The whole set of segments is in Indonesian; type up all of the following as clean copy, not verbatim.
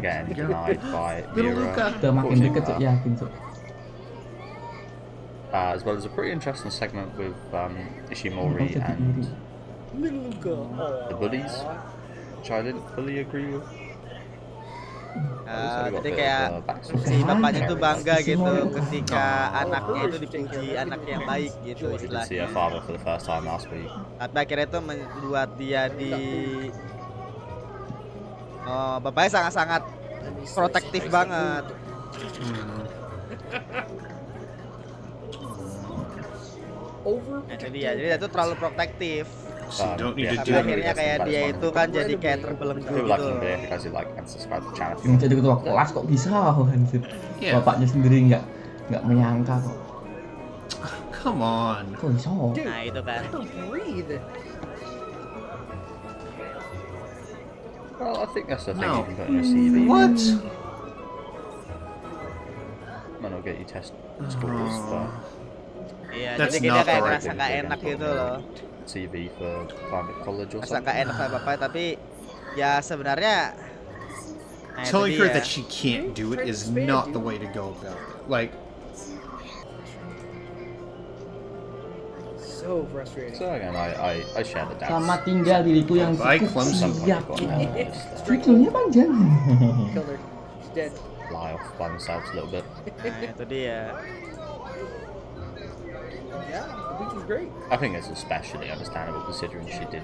getting denied by Mira. Udah makin deket Cuk, yakin Cuk. As well as a pretty interesting segment with Ishimori and the bullies, which I didn't fully agree with. Jadi kayak si bapaknya tuh bangga gitu ketika anaknya itu dipuji anak yang baik gitu We did see her istilahnya. father for the first time last week. Tapi akhirnya itu membuat dia bapaknya sangat-sangat protektif banget. Jadi dia tuh terlalu protektif. Sampai akhirnya kayak dia itu kan jadi kayak terbelenggu People like gitu. him there because he like and subscribe to the channel. Yang jadi ketua kelas kok bisa anjir. Bapaknya sendiri nggak menyangka kok. Come on. Kok bisa? Nah itu kan. Well, I think that's the thing you can put on your CV. What? Might not get you test scores, but Iya, That's jadi dia not the kayak right ngerasa thing nggak to do. enak gitu loh. CV for private college or Ngerasa something. nggak enak sama bapaknya, tapi ya sebenarnya nah, itu Telling her dia. that she can't do it is not the way to go about it. Like, So frustrating. So again, I share the doubts. Sama tinggal diriku yang Baik, cukup Clemson. siap. Just Judulnya panjang. Killed her. She's dead. lie off by themselves a little bit. Nah, itu dia. Yeah, the beach was great. I think it's especially understandable considering she did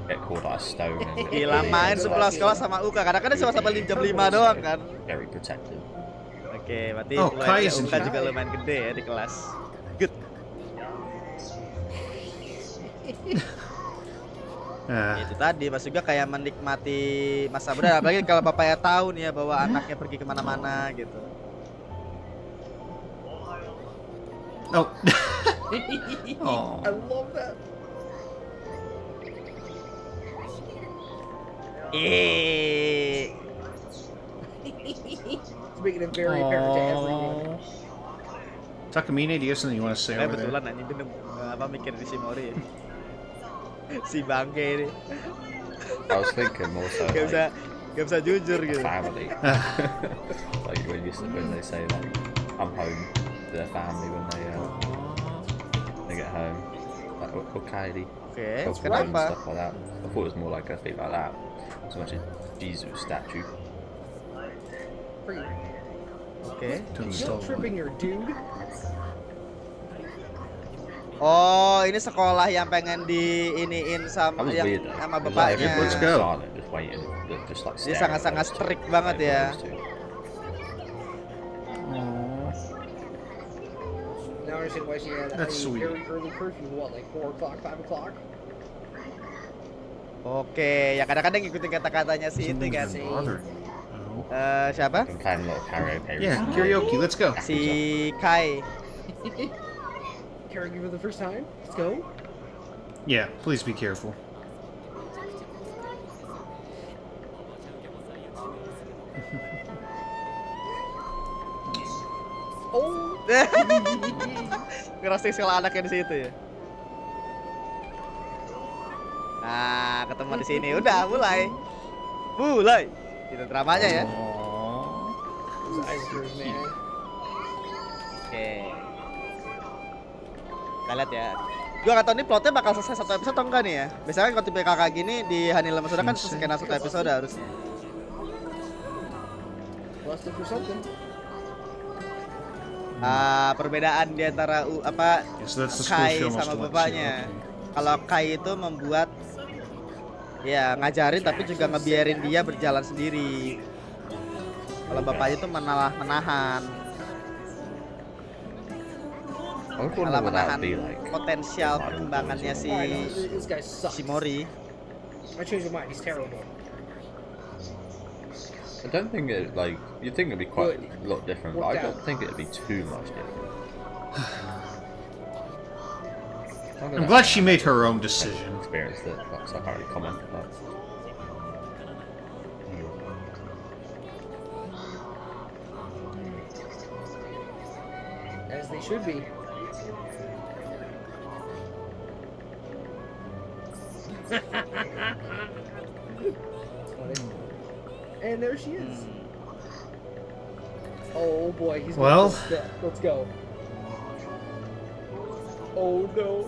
get caught out of stone and Gila main sekolah sama Uka, kadang-kadang cuma sampai jam 5 doang kan. very protective. Oke, berarti Oh, Kai is Uka in juga lumayan gede ya di kelas. Good. Itu tadi Mas juga kayak menikmati masa muda, apalagi kalau bapaknya tahu nih ya bahwa anaknya pergi kemana-mana gitu. oh. I love that. It's making it very apparent to everyone. Takamine, do you have something you want to say over there? Betulan anjing bener apa mikir di Shimori ya. Si bangke ini. I was thinking more so Gak like bisa jujur gitu. family. Like when they say like I'm home to their family when they get home. Like Okaidi. Oke, Stuff kenapa? like that. I thought it was more like a thing like that. So much as Jesus statue. Free. Oke. Guilt tripping her, dude. Oh, ini sekolah yang pengen diiniin That sama was yang weird though. sama It was like bapaknya. everyone Let's was go. silent, just waiting, just like Dia staring sangat-sangat at those two, strict banget like ya. those two. Now I understand why she had That's a sweet. very early curfew. What, like 4 o'clock, 5 o'clock? Oke, ya kadang-kadang ngikutin kata-katanya si itu kan. Something's been bothering me. Siapa? Been playing a lot of karaoke Yeah, recently. karaoke, let's go. Si Kai. Caring for the first time? Let's go. Yeah, please be careful. Oh! Ngerosting sekolah anaknya di situ ya. Nah, ketemu di sini. Udah mulai. Mulai. Itu dramanya ya. Those eyes of yours, man. Oke. Kita lihat ya. Gua nggak tahu nih plotnya bakal selesai satu episode atau enggak nih ya. Biasanya kan kalau tipe kakak gini di Hanila Masuda kan selesai satu episode harusnya. Busted for something. Perbedaan di antara Yeah, so that's the school Kai show most sama likely. bapaknya. Kalau Kai itu membuat ya ngajarin tapi juga ngebiarin dia berjalan sendiri. Kalau bapaknya itu menahan I would wonder malah what that menahan would be like. potensial perkembangannya si This guy sucks. Shimori. I changed my mind. He's terrible. I don't think it like you'd think it'd be quite a lot different, but I don't think it'd be too much different. I'm glad she made her own decision. Experienced it, but so I can't really comment. But As they should be. And there she is. Oh boy, he's Well. gonna step. Let's go. Oh no.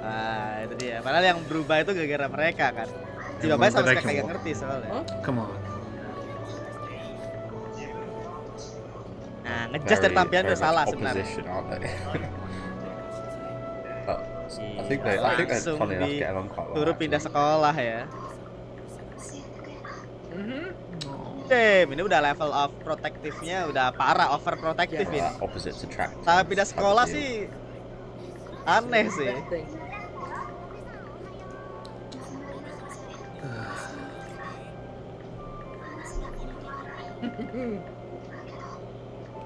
Ah, itu dia. Padahal yang berubah itu gara-gara mereka kan. Si And bapaknya one sama that I sekali can kagak walk. ngerti soalnya. Huh? Come on. Nah, ngejudge dari tampilan udah much salah sebenarnya. opposition, aren't they? But I think they're Langsung funny enough getting on quite well. Suruh pindah actually. sekolah ya. Mm-hmm. Damn, ini udah level of protectivenya udah parah, overprotective ini. Opposites attract. Sampai pindah sekolah Type of deal. sih aneh sih. That thing.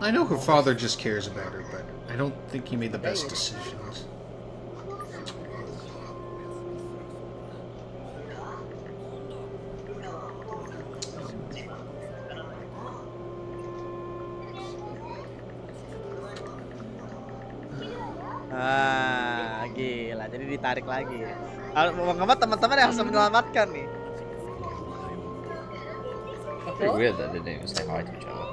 I know her father just cares about her, but I don't think he made the best decisions. Ah, gila. Jadi ditarik lagi. Mau nggak mau teman-teman yang harus menyelamatkan nih. Pretty weird that they didn't even say hi to each other.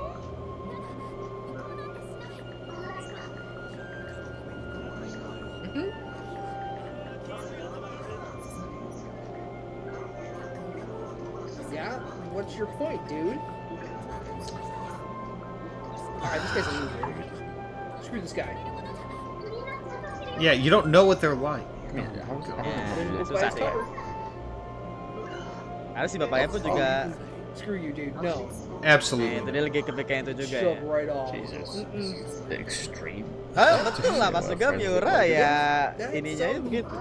Yeah? What's your point, dude? Alright, this guy's a loser. Screw this guy. Yeah, you don't know what they're like. Yeah, how was it? Ya, Look by susah his ya. cover. Karena si bapaknya pun juga Screw you, dude. No. itu Absolutely. dia lagi kepikiran itu juga ya. Shove right off. Jesus, the extreme. Ah, betul lah, Mas juga Friends with Miura them. ya ininya itu begitu.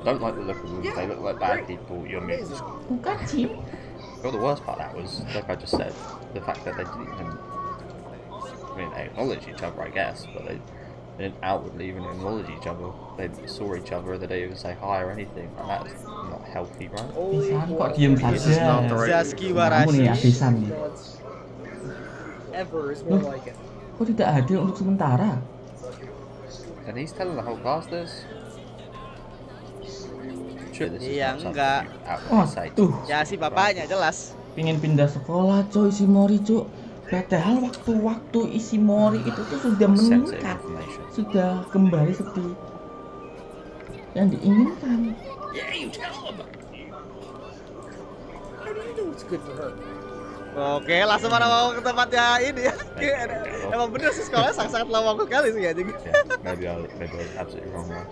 Don't like the look of them. They look like bad people. You're me. Bukan sih. Well, the worst part of that was, like I just said, the fact that they didn't even. I mean, they acknowledge each other, I guess, but they didn't outwardly even acknowledge each other. They saw each other, they didn't even say hi or anything, and that's not healthy, right? Holy Pisan kok boy. diem This is not the saja. right Zaski way to go. Kamu Warashi. nih abisan nih. No, it's... Ever is more like it. Kok tidak hadir untuk sementara? And he's telling the whole class this? Sure, this is Iya, not something enggak. you outwardly Oh, say to tuh. Ya si bapaknya jelas. Pingin pindah sekolah coy Ishimori cuk. Padahal waktu-waktu Ishimori itu tuh sudah sensitive meningkat. information. Sudah kembali seperti yang diinginkan. Yeah, you tell him! How do you know it's good for her? Oke, langsung mana mau ke tempatnya ini ya. Emang bener sih sekolahnya sangat-sangat lawang kali sih ya. Yeah, maybe I was absolutely wrong there.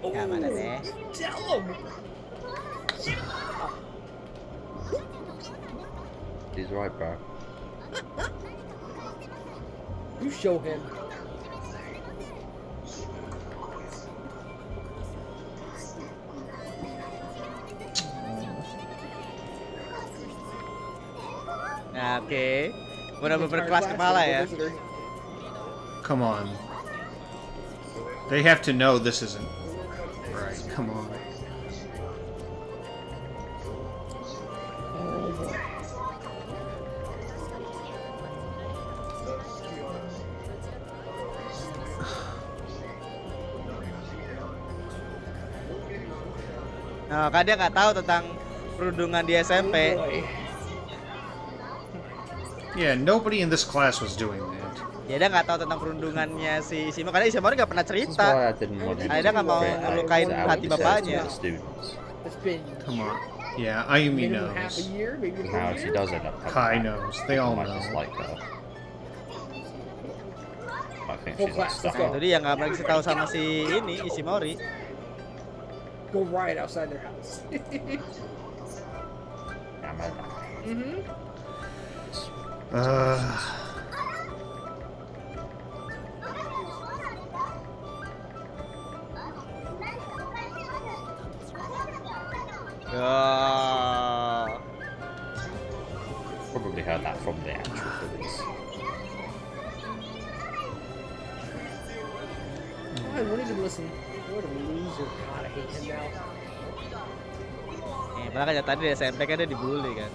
Ya mana deh. Tell him! He's right, bro. You show him. Nah, oke. Bener-bener berkelas kepala ya. Come on. They have to know this isn't right. Come on. Nah, kan dia nggak tahu tentang perundungan di SMP. Yeah, nobody in this class was doing that. Ya dia nggak tahu tentang perundungannya si Ishimori karena Ishimori nggak pernah This is cerita. why I didn't want him Aida nggak mau create that ngelukain outward hati sense bapaknya. to the students. It's been Come on. Yeah, Ayumi minimum half a knows. year, maybe Now, 2 if she years. does end up coming Kai back, knows. They all might know. dislike her. I think Whole she's like class, stuck let's go. up. Jadi yang nggak pernah dikasih tahu sama si ini Ishimori. Go riot outside their house. Yeah, man. Mm-hmm. Oh. Probably heard that from the actual police. I won't even listen. What a loser. God, I hate him now. Makanya tadi di SMP kan dia dibully kan.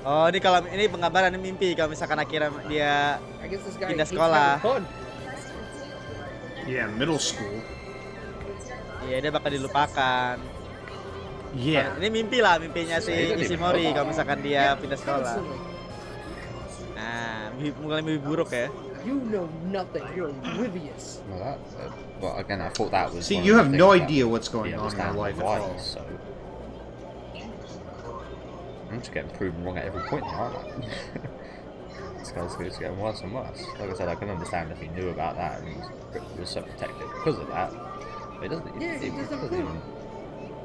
Oh, ini kalau ini penggambaran ini mimpi kalau misalkan akhirnya dia I guess this guy Pindah hates sekolah. having fun. Yeah, middle school. ya dia bakal dilupakan. Yeah. Ini mimpi lah, mimpinya si Ishimori kalau misalkan dia pindah sekolah. Constantly. Nah, mulai mimpi buruk ya. You know nothing. You're oblivious. Well, well, again, I thought that was. See, one you of have the no things that idea what's he going on in your understands life at why, all. So I'm just getting proven wrong at every point now, aren't I? This guy's just getting worse and worse. Like I said, I can understand if he knew about that and was so protective because of that. But it doesn't. Yeah, he doesn't doesn't even.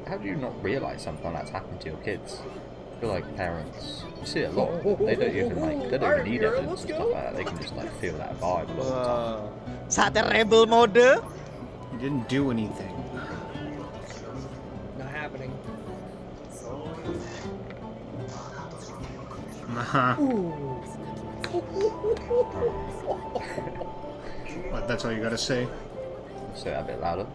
How do you not realise something like that's happened to your kids? I feel like parents, you see it a lot. They don't even they don't even need evidence and stuff like that. They can just like feel that vibe a lot of the time. Saatnya rebel mode. You didn't do anything. Not happening. Uh-huh. Ooh. What, that's all you gotta say? Say that a bit louder.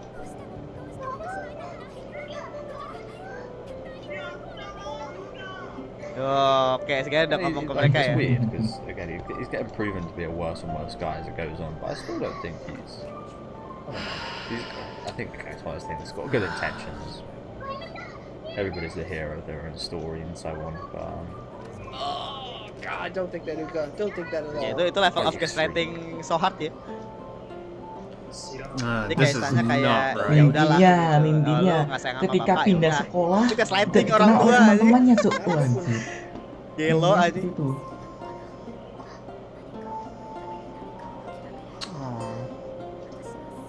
Oke, sekarang udah ngomong ke mereka It's ya. weird because again he's getting proven to be a worse and worse guy as it goes on, but I still don't think he's I think it's one of those things that's got good intentions. Everybody's the hero of their own story and so on, but Oh God! Don't think that, Uka. Don't think that at all. Ya, itu level of gaslighting so hard ya. Jadi This is kaitannya kayak not ya right. udahlah. Mimpinya Lu nggak sayang sama ketika bapak, pindah yaudah. sekolah Itu gaslighting udah orang dikenal tua, oleh anjing. teman-temannya cuk. Wah, anjir. Gelo Mimpinya aja. seperti itu.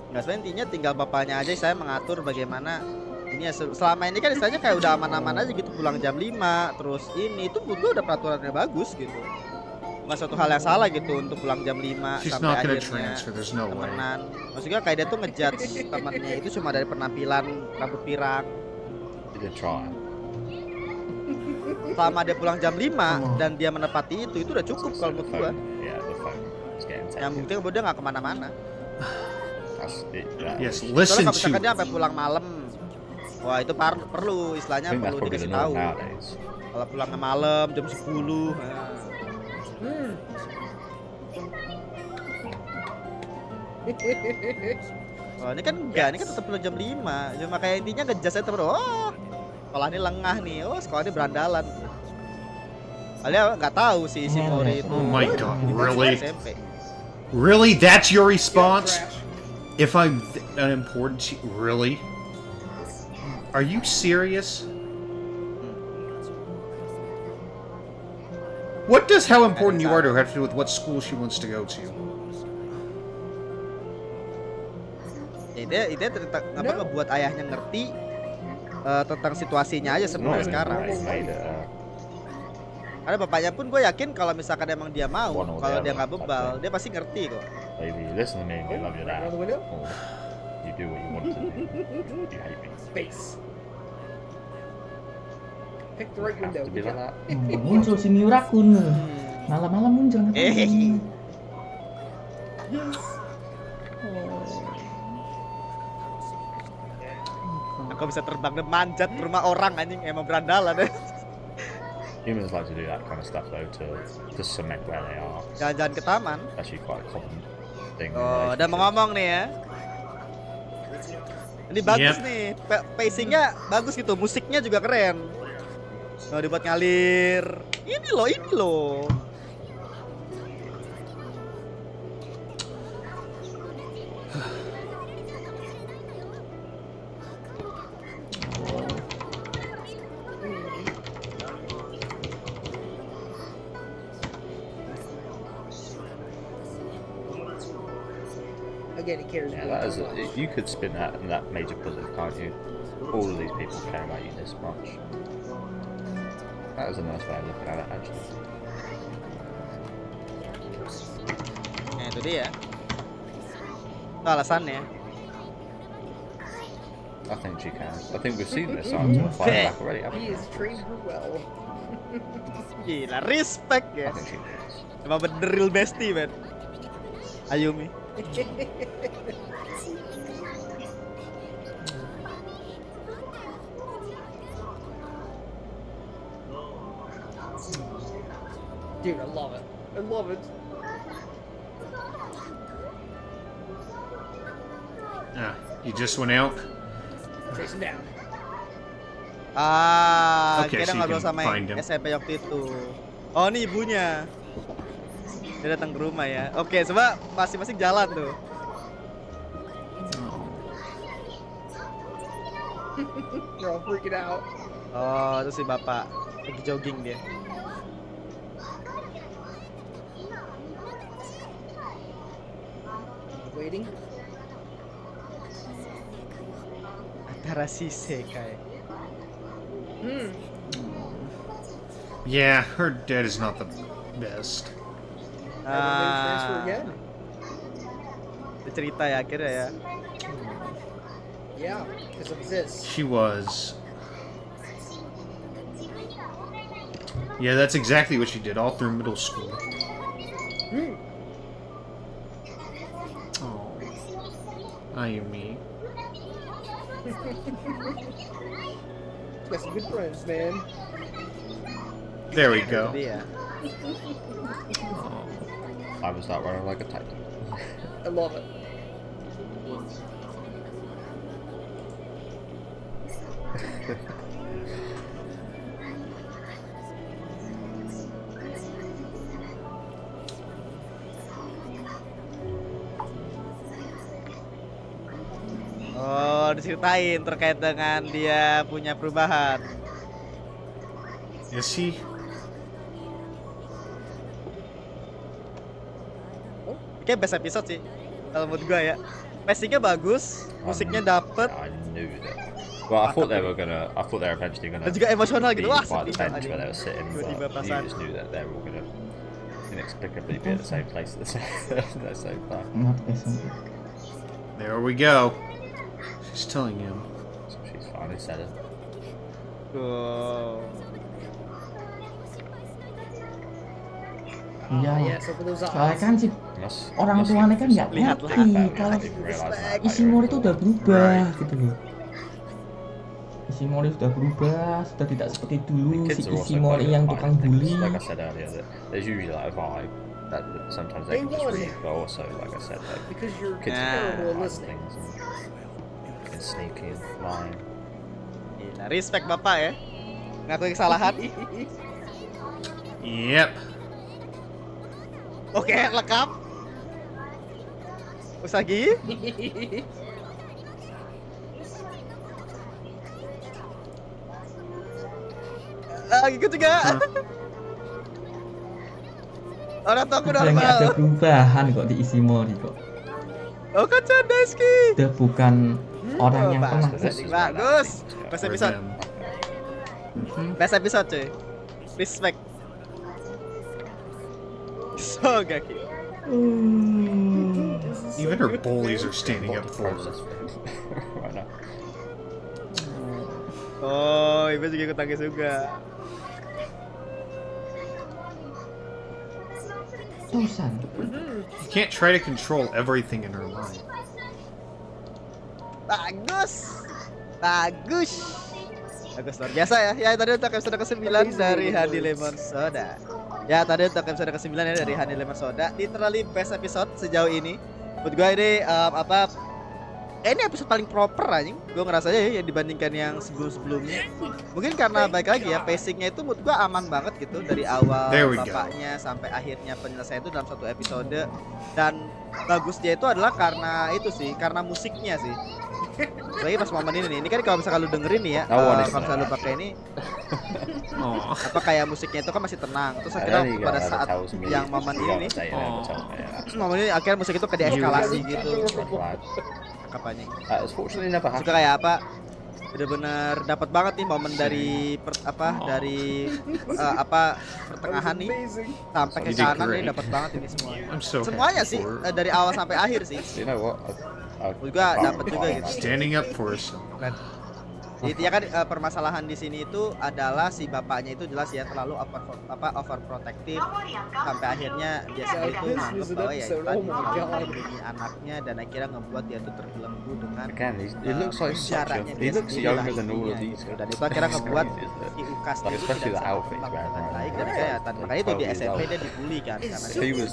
Nggak, sebenarnya intinya tinggal bapaknya aja saya mengatur bagaimana ini ya, selama ini kan istilahnya kayak udah aman-aman aja gitu, pulang jam 5 terus ini itu menurut gua udah peraturannya bagus gitu, nggak suatu hal yang salah gitu untuk pulang jam 5 She's sampai not gonna akhirnya transfer, there's no way. temenan. Maksudnya kayak dia tuh ngejudge temannya itu cuma dari penampilan rambut pirang. he did try. Selama dia pulang jam 5 dan dia menepati itu udah cukup kalau menurut gua. Yeah, the phone is getting Yang taken. penting dia nggak kemana-mana. That's it, Yes, Soalnya listen kalau misalkan dia to. sampai pulang malam, wah itu perlu I istilahnya think that's perlu probably the dikasih norm tahu. nowadays. Kalau pulangnya malam jam 10, nah. Hmm. Oh, ini kan enggak, ini kan tetap pulang jam 5. Cuma kayak intinya ngejas aja terus. Oh, sekolah ini lengah nih. Oh, sekolah ini berandalan. Kalian nggak tahu sih si Mori itu. Oh my God, really? SMP. Really? That's your response? Trash. If I'm unimportant to you, really? Are you serious? What does how important you are to her have to do with what school she wants to go to? Ide apa ngebuat ayahnya ngerti tentang situasinya aja Not sebenarnya even sekarang. that, he made it, Karena bapaknya pun gue yakin kalau misalkan emang dia mau, One or the kalau dia other, nggak bebal, I think. dia pasti ngerti kok. baby, you listen to me and you love your Right dad. out the window. Or you do what you want to do. You hate me. Face. Pick the right You have window. to be Good like job. that. Muncul si Miura-kun. Malam-malam muncul. Aku bisa terbang dan manjat ke rumah orang anjing, emang berandalan deh. Humans like to do that kind of stuff though to cement where they are. Jalan-jalan ke taman. It's actually quite a common thing. in Oh, udah mau relationships. ngomong nih ya. Ini bagus nih, pacingnya bagus gitu, musiknya juga keren. Nah, dibuat ngalir. Ini loh. Again, he cares. Yeah, more that is. than much. You could spin that and that major positive, can't you? All of these people care about you this much. That is a nice way of looking at it, actually. Nah, itu dia. Itu alasannya. I think she can. I think we've seen this signs of fight back already, haven't He we? has trained her well. Gila, respect I ya. think she does. Emang bener real bestie, man. Ayumi. Dude, I love it. I love it. You just went out? Chase him down. Okay, Kita so you ngobrol can sama find yang him. SMP waktu itu. Oh, ini ibunya. Dia datang ke rumah ya. Oke, coba masing-masing jalan tuh. They're all freaking out. Oh, itu si bapak lagi jogging dia. Waiting. Antara si Sekai. Hmm. Yeah, her dad is not the best. Never made friends for again. Dia cerita ya akhirnya ya. Yeah, because of this. She was. Yeah, that's exactly what she did all through middle school. Hmm. Oh, Ayumi. Got some good friends, man. There we Itu go. dia. Oh. I was that running like a titan. I love it. Oh, diceritain terkait dengan dia punya perubahan. Is he? Kayak best episode sih kalau menurut gua ya. Pacingnya bagus, musiknya dapet, I knew that. Well, I thought they were eventually gonna dan juga emosional be gitu. Wah, by the sedih bench where they were sitting, Tiba-tiba but you perasaan. just knew that they were all gonna inexplicably be at the same place at the same time. Not SMP. There we go. She's telling him. So she's finally said it. Tuh. Iya. Yes, open those Soalnya eyes. kan si orang tuanya kan nggak ngerti kalau Ishimori itu udah berubah gitu loh. Ishimori sudah berubah, sudah tidak seperti dulu si Kids are also Ishimori quite yang fine tukang things. bully. Like I said earlier, that there's usually like a vibe that sometimes they They can just want read, it. but also, like I said, like Because you're kids Ah. terrible at hide listening. things and sneaky and lying. Gila, respect bapak ya. Ngakui kesalahan. Yep. Oke, lengkap. Usagi. Gitu juga. Orang tua aku Udah nggak ada normal. perubahan kok di Ishimori kok. Oh kan Chandeski. Udah bukan orang yang bagus. pernah So this is where that Bagus. thing's going. Best For episode. them. Best episode cuy. Respect. So gaki. Even her bullies are standing up for her. Process right now. Oh, ibu juga ikut tangis juga. Tosan. You can't try to control everything in her life. Bagus. Bagus. Bagus luar biasa ya. Ya tadi untuk episode ke-9 dari Honey Lemon Soda. Ya tadi untuk episode ke-9 ya dari Honey Lemon Soda. Literally best episode sejauh ini. Menurut gue ini ini episode paling proper anjing. Gue ngerasanya ya dibandingkan yang sebelum-sebelumnya. Mungkin karena baik lagi ya pacingnya itu menurut gue aman banget gitu dari awal There we go. bapaknya sampai akhirnya penyelesaian itu dalam satu episode. Dan bagusnya itu adalah karena itu sih, karena musiknya sih. Lagi pas momen ini kan kalau misalkan lu dengerin nih ya, Oh, kalau misalkan lu pakai ini Oh. apa kayak musiknya itu kan masih tenang. Terus And akhirnya then you pada got saat tells me yang momen you ini gotta nih, say it every time, yeah. momen ini akhirnya musik itu kayak deeskalasi gitu. Red flag. Kapannya. It's fortunately never Suka happened. kayak apa? Bener-bener dapat banget nih momen dari pertengahan nih Amazing. sampai ke You did kanan nih great. dapat banget ini semuanya. I'm so Semuanya happy sih for her. dari awal sampai akhir sih. You know what? Menurut gua can't dapet juga reply gitu. on that. Standing up for herself. Intinya kan permasalahan di sini itu adalah si bapaknya itu jelas ya terlalu overprotective sampai akhirnya dia sendiri itu This nganggep was an bahwa ya itu episode, tadi oh my harus God. melindungi anaknya dan akhirnya ngebuat dia tuh terbelenggu dengan Again, it looks like such a, jaraknya he dia looks sendiri younger lah than all of intinya these gitu. guys. Dan itu akhirnya It's ngebuat crazy, isn't it? si Ukas Like, itu especially tidak the bisa outfit he's berkembang wearing dengan right baik now. dan Yeah. kayak makanya itu di 12 years SMP old. dia dibully kan karena If he was